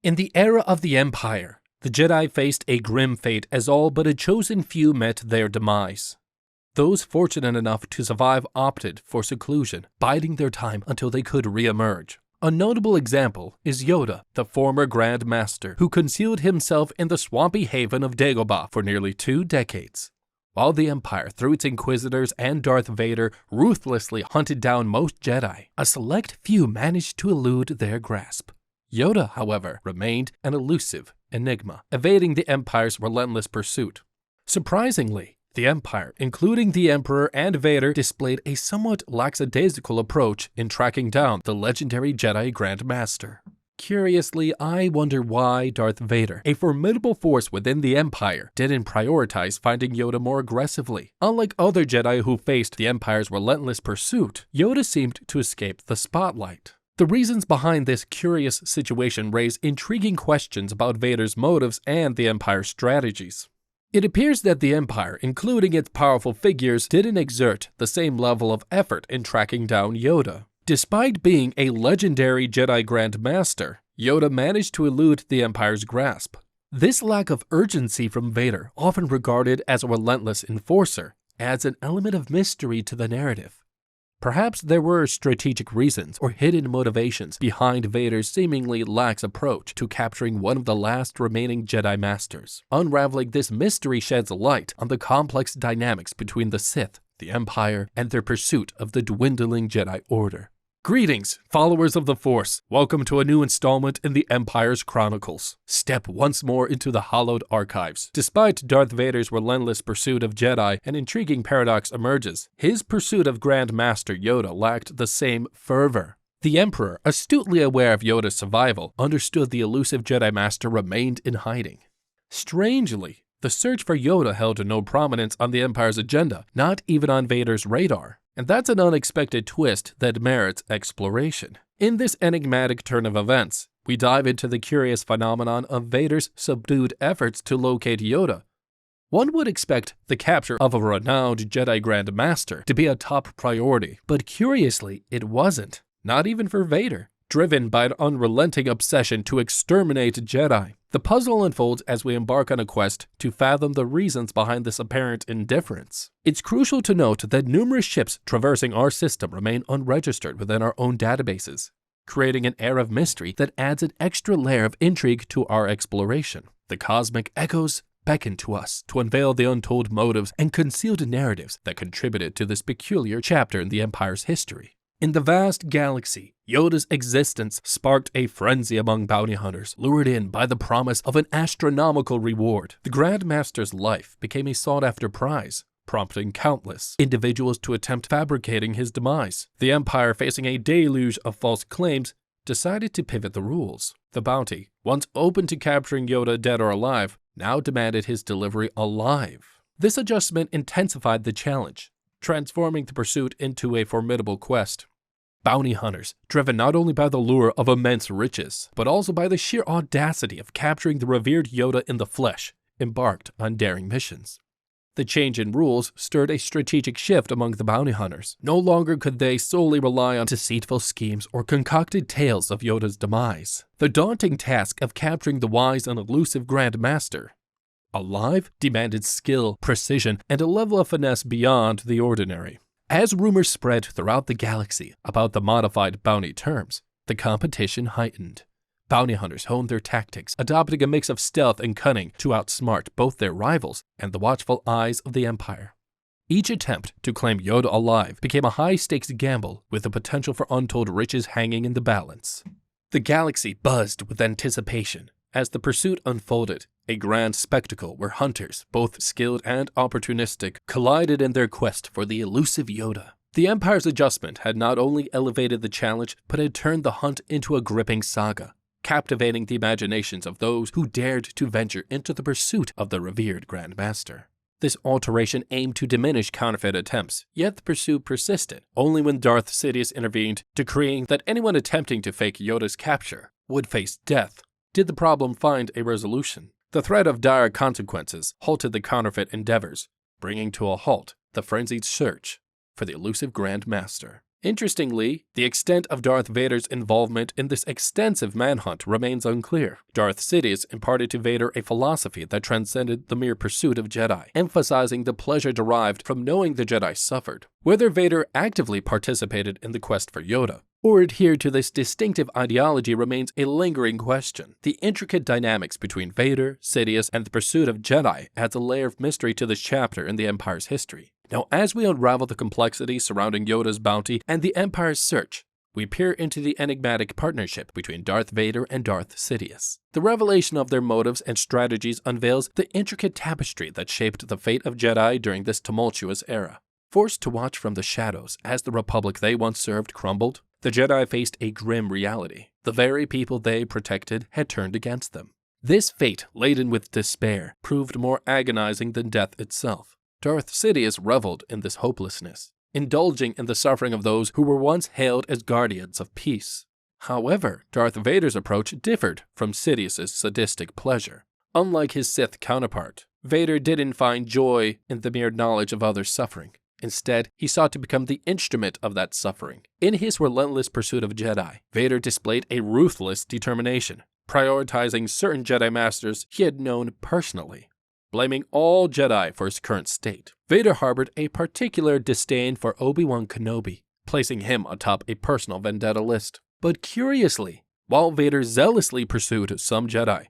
In the era of the Empire, the Jedi faced a grim fate as all but a chosen few met their demise. Those fortunate enough to survive opted for seclusion, biding their time until they could re-emerge. A notable example is Yoda, the former Grand Master, who concealed himself in the swampy haven of Dagobah for nearly 2 decades. While the Empire, through its Inquisitors and Darth Vader, ruthlessly hunted down most Jedi, a select few managed to elude their grasp. Yoda, however, remained an elusive enigma, evading the Empire's relentless pursuit. Surprisingly, the Empire, including the Emperor and Vader, displayed a somewhat lackadaisical approach in tracking down the legendary Jedi Grand Master. Curiously, I wonder why Darth Vader, a formidable force within the Empire, didn't prioritize finding Yoda more aggressively. Unlike other Jedi who faced the Empire's relentless pursuit, Yoda seemed to escape the spotlight. The reasons behind this curious situation raise intriguing questions about Vader's motives and the Empire's strategies. It appears that the Empire, including its powerful figures, didn't exert the same level of effort in tracking down Yoda. Despite being a legendary Jedi Grand Master, Yoda managed to elude the Empire's grasp. This lack of urgency from Vader, often regarded as a relentless enforcer, adds an element of mystery to the narrative. Perhaps there were strategic reasons or hidden motivations behind Vader's seemingly lax approach to capturing one of the last remaining Jedi Masters. Unraveling this mystery sheds light on the complex dynamics between the Sith, the Empire, and their pursuit of the dwindling Jedi Order. Greetings, followers of the Force. Welcome to a new installment in the Empire's Chronicles. Step once more into the hallowed archives. Despite Darth Vader's relentless pursuit of Jedi, an intriguing paradox emerges. His pursuit of Grand Master Yoda lacked the same fervor. The Emperor, astutely aware of Yoda's survival, understood the elusive Jedi Master remained in hiding. Strangely, the search for Yoda held no prominence on the Empire's agenda, not even on Vader's radar. And that's an unexpected twist that merits exploration. In this enigmatic turn of events, we dive into the curious phenomenon of Vader's subdued efforts to locate Yoda. One would expect the capture of a renowned Jedi Grand Master to be a top priority, but curiously, it wasn't. Not even for Vader. Driven by an unrelenting obsession to exterminate Jedi, the puzzle unfolds as we embark on a quest to fathom the reasons behind this apparent indifference. It's crucial to note that numerous ships traversing our system remain unregistered within our own databases, creating an air of mystery that adds an extra layer of intrigue to our exploration. The cosmic echoes beckon to us to unveil the untold motives and concealed narratives that contributed to this peculiar chapter in the Empire's history. In the vast galaxy, Yoda's existence sparked a frenzy among bounty hunters, lured in by the promise of an astronomical reward. The Grand Master's life became a sought-after prize, prompting countless individuals to attempt fabricating his demise. The Empire, facing a deluge of false claims, decided to pivot the rules. The bounty, once open to capturing Yoda dead or alive, now demanded his delivery alive. This adjustment intensified the challenge, transforming the pursuit into a formidable quest. Bounty hunters, driven not only by the lure of immense riches, but also by the sheer audacity of capturing the revered Yoda in the flesh, embarked on daring missions. The change in rules stirred a strategic shift among the bounty hunters. No longer could they solely rely on deceitful schemes or concocted tales of Yoda's demise. The daunting task of capturing the wise and elusive Grand Master alive demanded skill, precision, and a level of finesse beyond the ordinary. As rumors spread throughout the galaxy about the modified bounty terms, the competition heightened. Bounty hunters honed their tactics, adopting a mix of stealth and cunning to outsmart both their rivals and the watchful eyes of the Empire. Each attempt to claim Yoda alive became a high-stakes gamble with the potential for untold riches hanging in the balance. The galaxy buzzed with anticipation as the pursuit unfolded, a grand spectacle where hunters, both skilled and opportunistic, collided in their quest for the elusive Yoda. The Empire's adjustment had not only elevated the challenge, but had turned the hunt into a gripping saga, captivating the imaginations of those who dared to venture into the pursuit of the revered Grand Master. This alteration aimed to diminish counterfeit attempts, yet the pursuit persisted, only when Darth Sidious intervened, decreeing that anyone attempting to fake Yoda's capture would face death. Did the problem find a resolution? The threat of dire consequences halted the counterfeit endeavors, bringing to a halt the frenzied search for the elusive Grand Master. Interestingly, the extent of Darth Vader's involvement in this extensive manhunt remains unclear. Darth Sidious imparted to Vader a philosophy that transcended the mere pursuit of Jedi, emphasizing the pleasure derived from knowing the Jedi suffered. Whether Vader actively participated in the quest for Yoda, or adhered to this distinctive ideology remains a lingering question. The intricate dynamics between Vader, Sidious, and the pursuit of Jedi adds a layer of mystery to this chapter in the Empire's history. Now, as we unravel the complexities surrounding Yoda's bounty and the Empire's search, we peer into the enigmatic partnership between Darth Vader and Darth Sidious. The revelation of their motives and strategies unveils the intricate tapestry that shaped the fate of Jedi during this tumultuous era. Forced to watch from the shadows as the Republic they once served crumbled, the Jedi faced a grim reality. The very people they protected had turned against them. This fate, laden with despair, proved more agonizing than death itself. Darth Sidious reveled in this hopelessness, indulging in the suffering of those who were once hailed as guardians of peace. However, Darth Vader's approach differed from Sidious's sadistic pleasure. Unlike his Sith counterpart, Vader didn't find joy in the mere knowledge of others' suffering. Instead, he sought to become the instrument of that suffering. In his relentless pursuit of Jedi, Vader displayed a ruthless determination, prioritizing certain Jedi Masters he had known personally, blaming all Jedi for his current state. Vader harbored a particular disdain for Obi-Wan Kenobi, placing him atop a personal vendetta list. But curiously, while Vader zealously pursued some Jedi,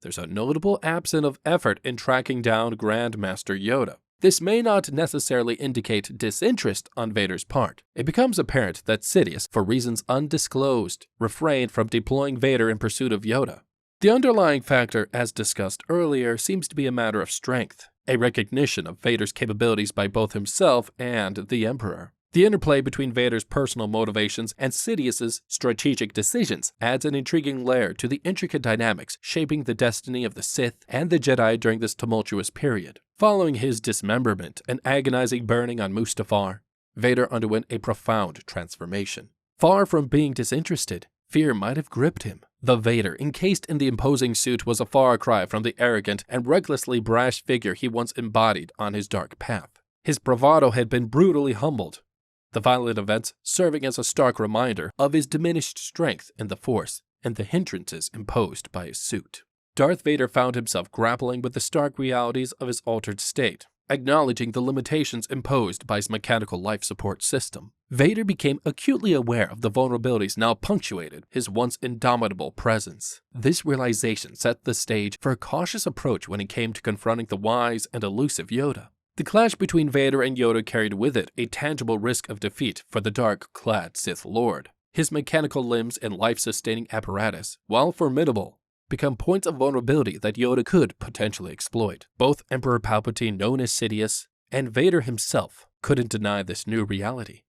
there's a notable absence of effort in tracking down Grand Master Yoda. This may not necessarily indicate disinterest on Vader's part. It becomes apparent that Sidious, for reasons undisclosed, refrained from deploying Vader in pursuit of Yoda. The underlying factor, as discussed earlier, seems to be a matter of strength, a recognition of Vader's capabilities by both himself and the Emperor. The interplay between Vader's personal motivations and Sidious's strategic decisions adds an intriguing layer to the intricate dynamics shaping the destiny of the Sith and the Jedi during this tumultuous period. Following his dismemberment and agonizing burning on Mustafar, Vader underwent a profound transformation. Far from being disinterested, fear might have gripped him. The Vader encased in the imposing suit was a far cry from the arrogant and recklessly brash figure he once embodied on his dark path. His bravado had been brutally humbled, the violent events serving as a stark reminder of his diminished strength in the Force and the hindrances imposed by his suit. Darth Vader found himself grappling with the stark realities of his altered state, acknowledging the limitations imposed by his mechanical life support system. Vader became acutely aware of the vulnerabilities now punctuated his once indomitable presence. This realization set the stage for a cautious approach when it came to confronting the wise and elusive Yoda. The clash between Vader and Yoda carried with it a tangible risk of defeat for the dark-clad Sith Lord. His mechanical limbs and life-sustaining apparatus, while formidable, become points of vulnerability that Yoda could potentially exploit. Both Emperor Palpatine, known as Sidious, and Vader himself couldn't deny this new reality.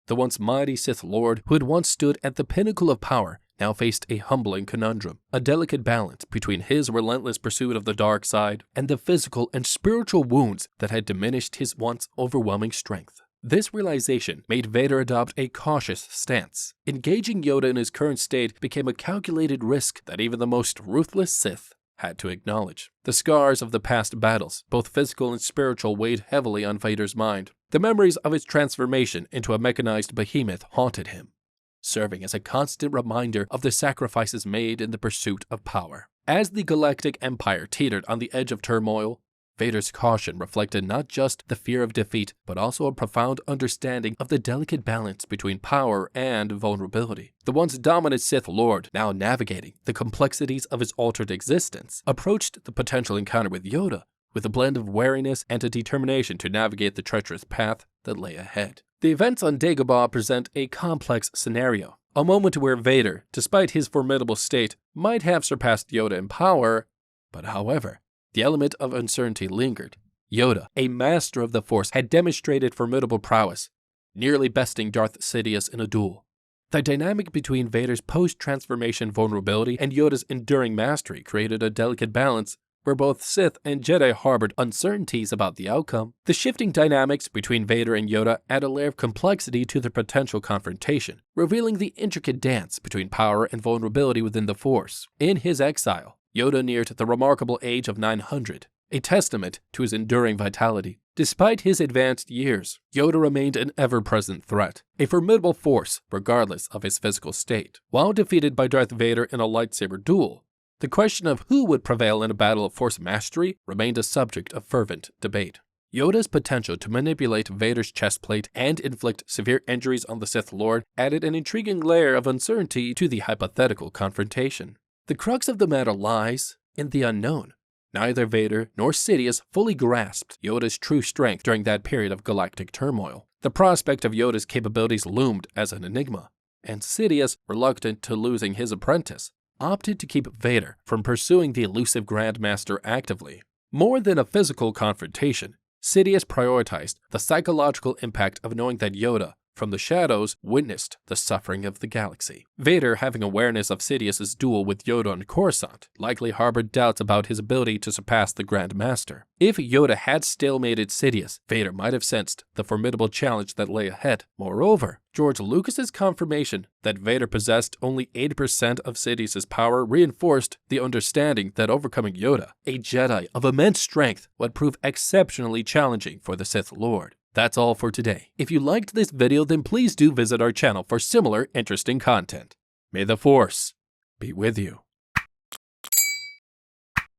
The once mighty Sith Lord, who had once stood at the pinnacle of power, now faced a humbling conundrum, a delicate balance between his relentless pursuit of the dark side and the physical and spiritual wounds that had diminished his once overwhelming strength. This realization made Vader adopt a cautious stance. Engaging Yoda in his current state became a calculated risk that even the most ruthless Sith had to acknowledge. The scars of the past battles, both physical and spiritual, weighed heavily on Vader's mind. The memories of his transformation into a mechanized behemoth haunted him, serving as a constant reminder of the sacrifices made in the pursuit of power. As the Galactic Empire teetered on the edge of turmoil, Vader's caution reflected not just the fear of defeat, but also a profound understanding of the delicate balance between power and vulnerability. The once dominant Sith Lord, now navigating the complexities of his altered existence, approached the potential encounter with Yoda with a blend of wariness and a determination to navigate the treacherous path that lay ahead. The events on Dagobah present a complex scenario, a moment where Vader, despite his formidable state, might have surpassed Yoda in power, but however, the element of uncertainty lingered. Yoda, a master of the Force, had demonstrated formidable prowess, nearly besting Darth Sidious in a duel. The dynamic between Vader's post-transformation vulnerability and Yoda's enduring mastery created a delicate balance where both Sith and Jedi harbored uncertainties about the outcome. The shifting dynamics between Vader and Yoda add a layer of complexity to the potential confrontation, revealing the intricate dance between power and vulnerability within the Force. In his exile, Yoda neared the remarkable age of 900, a testament to his enduring vitality. Despite his advanced years, Yoda remained an ever-present threat, a formidable force regardless of his physical state. While defeated by Darth Vader in a lightsaber duel, the question of who would prevail in a battle of Force mastery remained a subject of fervent debate. Yoda's potential to manipulate Vader's chestplate and inflict severe injuries on the Sith Lord added an intriguing layer of uncertainty to the hypothetical confrontation. The crux of the matter lies in the unknown. Neither Vader nor Sidious fully grasped Yoda's true strength during that period of galactic turmoil. The prospect of Yoda's capabilities loomed as an enigma, and Sidious, reluctant to losing his apprentice, opted to keep Vader from pursuing the elusive Grandmaster actively. More than a physical confrontation, Sidious prioritized the psychological impact of knowing that Yoda, from the shadows, witnessed the suffering of the galaxy. Vader, having awareness of Sidious's duel with Yoda on Coruscant, likely harbored doubts about his ability to surpass the Grand Master. If Yoda had stalemated Sidious, Vader might have sensed the formidable challenge that lay ahead. Moreover, George Lucas's confirmation that Vader possessed only 80% of Sidious's power reinforced the understanding that overcoming Yoda, a Jedi of immense strength, would prove exceptionally challenging for the Sith Lord. That's all for today. If you liked this video, then please do visit our channel for similar interesting content. May the Force be with you.